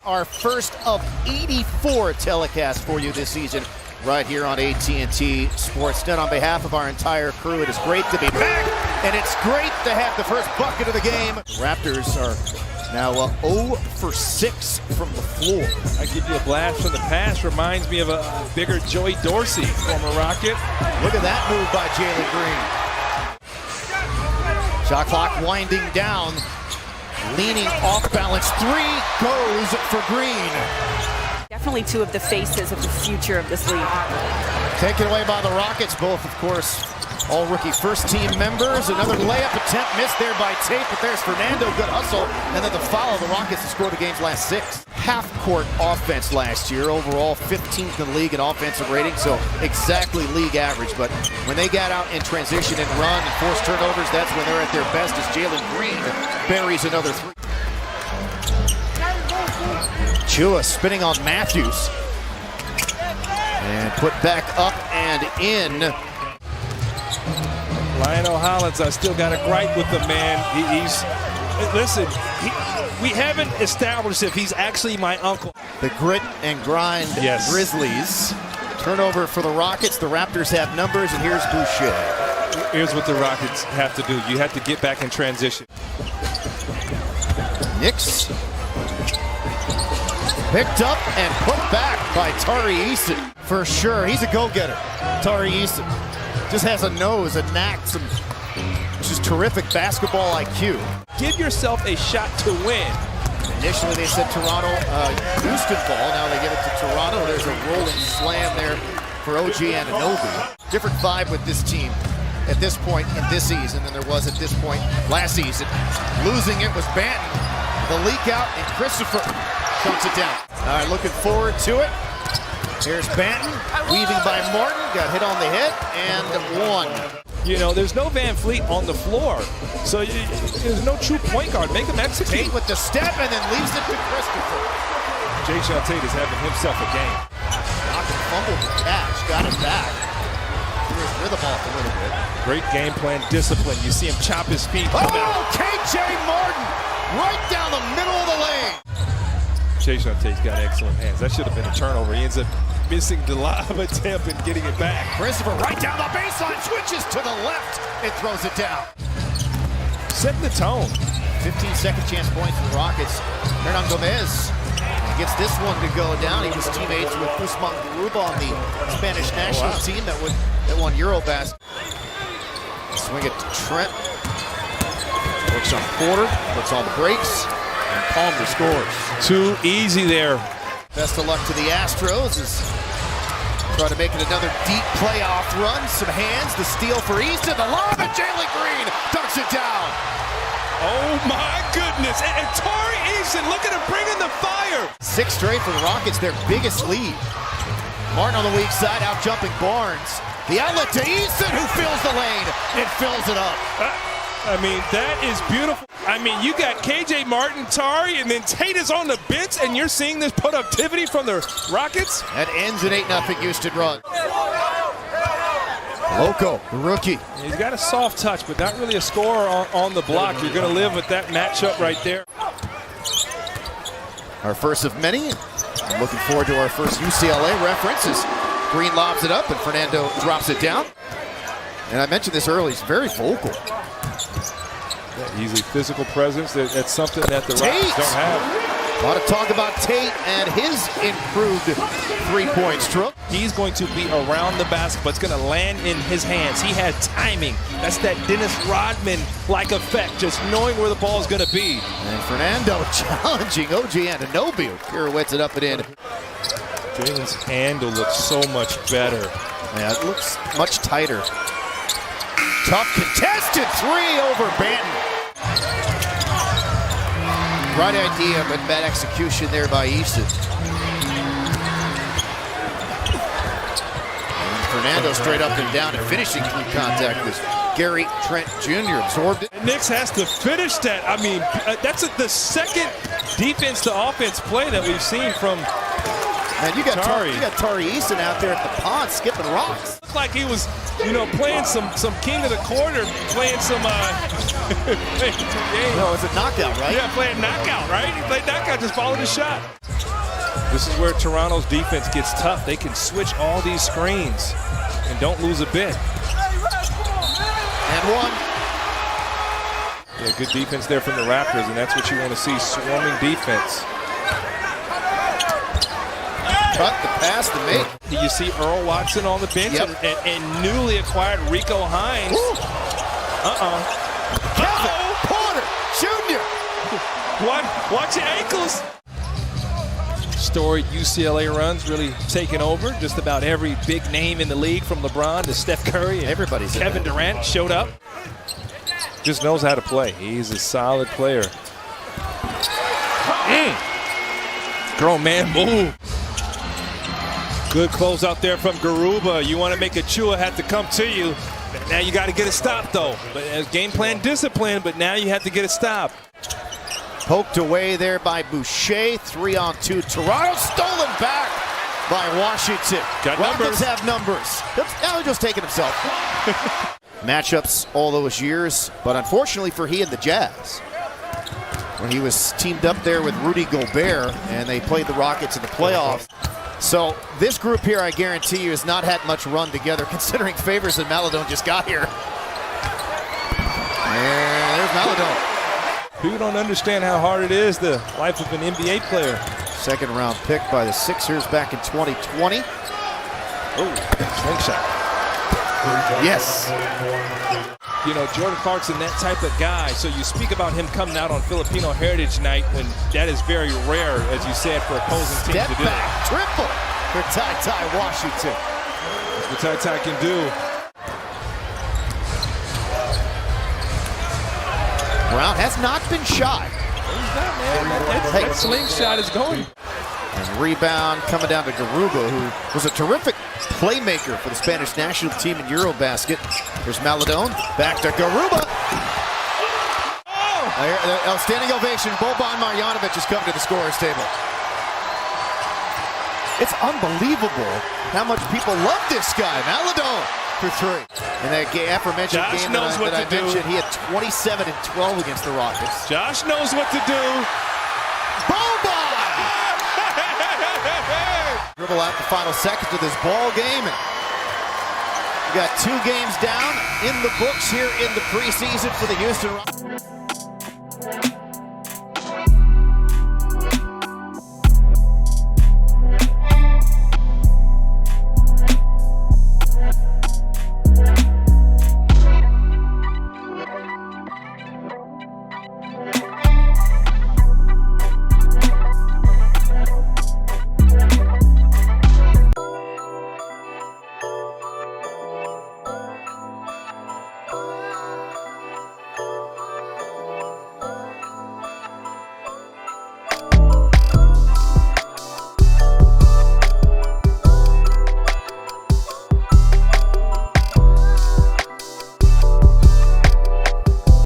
Our first of 84 telecasts for you this season, right here on AT&T Sportsnet. On behalf of our entire crew, it is great to be back, and it's great to have the first bucket of the game. The Raptors are now 0 for 6 from the floor. I give you a blast from the past. Reminds me of a bigger Joey Dorsey, former Rocket. Look at that move by Jalen Green. Shot clock winding down. Leaning off balance, three goes for Green. Definitely two of the faces of the future of this league. Taken away by the Rockets, both, of course, all rookie first-team members. Another layup attempt missed there by Tate, but there's Fernando, good hustle. And then the foul, the Rockets have scored the game's last 6. Half-court offense last year, overall 15th in the league in offensive rating, so exactly league average. But when they got out in transition and run and force turnovers, that's when they're at their best, as Jalen Green buries another 3. Chua spinning on Matthews. And put back up and in. Lionel Hollins, I still got a gripe with the man. We haven't established if he's actually my uncle. The grit and grind Grizzlies. Turnover for the Rockets. The Raptors have numbers, and here's Boucher. Here's what the Rockets have to do. You have to get back in transition. Knicks. Picked up and put back by Tari Eason. For sure, he's a go-getter. Tari Eason just has a nose, a knack, some just terrific basketball IQ. Give yourself a shot to win. Initially they said Toronto, Houston ball. Now they give it to Toronto. There's a rolling slam there for OG Anunoby. Different vibe with this team at this point in this season than there was at this point last season. Losing it was Banton. The leak out, and Christopher dunks it down. All right, looking forward to it. Here's Banton, weaving by Martin, got hit on the head, and one. You know, there's no Van Fleet on the floor, so there's no true point guard. Make him execute. Tate with the step, and then leaves it to Christopher. Jason Tate is having himself a game. Knocked and fumbled the catch, got it back. Threw his rhythm off a little bit. Great game plan, discipline. You see him chop his feet. KJ Martin, right down the middle of the lane. Jason Tate's got excellent hands. That should have been a turnover. He ends up missing the lob attempt and getting it back. Christopher right down the baseline, switches to the left and throws it down. Setting the tone. 15-second chance point for the Rockets. Hernan Gomez gets this one to go down. He was teammates with Usman Garuba on the Spanish national team that won Eurobasket. Swing it to Trent. Works on Porter, puts on the brakes, and Palmer scores. Too easy there. Best of luck to the Astros as try to make it another deep playoff run. Some hands, the steal for Easton, the lob, and Jalen Green dunks it down. Oh my goodness, and Tari Eason, look at him bringing the fire. 6 straight for the Rockets, their biggest lead. Martin on the weak side, out jumping Barnes. The outlet to Easton, who fills the lane and fills it up. I mean, that is beautiful. I mean, you got KJ Martin, Tari, and then Tate is on the bench, and you're seeing this productivity from the Rockets? That ends an 8-0 Houston run. Loco, the rookie. He's got a soft touch, but not really a scorer on the block. You're going to live with that matchup right there. Our first of many. I'm looking forward to our first UCLA reference as Green lobs it up and Fernando drops it down. And I mentioned this early, he's very vocal. He's a physical presence. That's something that the Raptors don't have. A lot of talk about Tate and his improved three-point stroke. He's going to be around the basketball. It's going to land in his hands. He had timing. That's that Dennis Rodman-like effect, just knowing where the ball is going to be. And Fernando challenging OG Anunoby, who pirouettes it up and in. Jalen's handle looks so much better. Yeah, it looks much tighter. Tough contested three over Banton. Right idea, but bad execution there by Easton. And Fernando straight up and down and finishing through contact with Gary Trent Jr. Absorbed it. Knicks has to finish that. I mean, that's the second defense to offense play that we've seen from Man, you got Tari Eason out there at the pond skipping rocks. Looked like he was, you know, playing some king of the corner, playing some No, it's a knockout, right? Yeah, playing knockout, right? He played knockout, just followed the shot. This is where Toronto's defense gets tough. They can switch all these screens and don't lose a bit. And one. Yeah, good defense there from the Raptors, and that's what you want to see, swarming defense. Cut the pass to make. You see Earl Watson on the bench, Yep. and newly acquired Rico Hines. Kevin Porter Jr. Watch your ankles. Storied UCLA runs really taking over. Just about every big name in the league, from LeBron to Steph Curry, and Everybody's in Kevin there. Durant showed up. Just knows how to play. He's a solid player. Grown man move. Good close out there from Garuba. You want to make Achua have to come to you. Now you got to get a stop, though. But as game plan discipline, but now you have to get a stop. Poked away there by Boucher. 3-on-2. Toronto stolen back by Washington. Got Rockets numbers. have numbers. Now he's just taking himself. Matchups all those years, but unfortunately for he and the Jazz, when he was teamed up there with Rudy Gobert and they played the Rockets in the playoffs. So this group here, I guarantee you, has not had much run together, considering Favors and Maladone just got here. And there's Maladone. People don't understand how hard it is, the life of an NBA player. Second round pick by the Sixers back in 2020. Oh, slingshot. Yes. You know, Jordan Clarkson, that type of guy. So you speak about him coming out on Filipino Heritage Night, when that is very rare, as you said, for opposing teams Step to do. back, triple for Ty Washington. That's what Ty can do. Brown has not been shy. He's not, man. That slingshot is going. And rebound coming down to Garuba, who was a terrific playmaker for the Spanish national team in Eurobasket. There's Maladone, back to Garuba. Outstanding ovation. Boban Marjanovic has come to the scorer's table. It's unbelievable how much people love this guy. Maladone for three. In that aforementioned Josh game knows what that I to do. mentioned, he had 27 and 12 against the Rockets. Josh knows what to do. Boban! Dribble out the final seconds of this ball game. And we got 2 games down in the books here in the preseason for the Houston Rockets.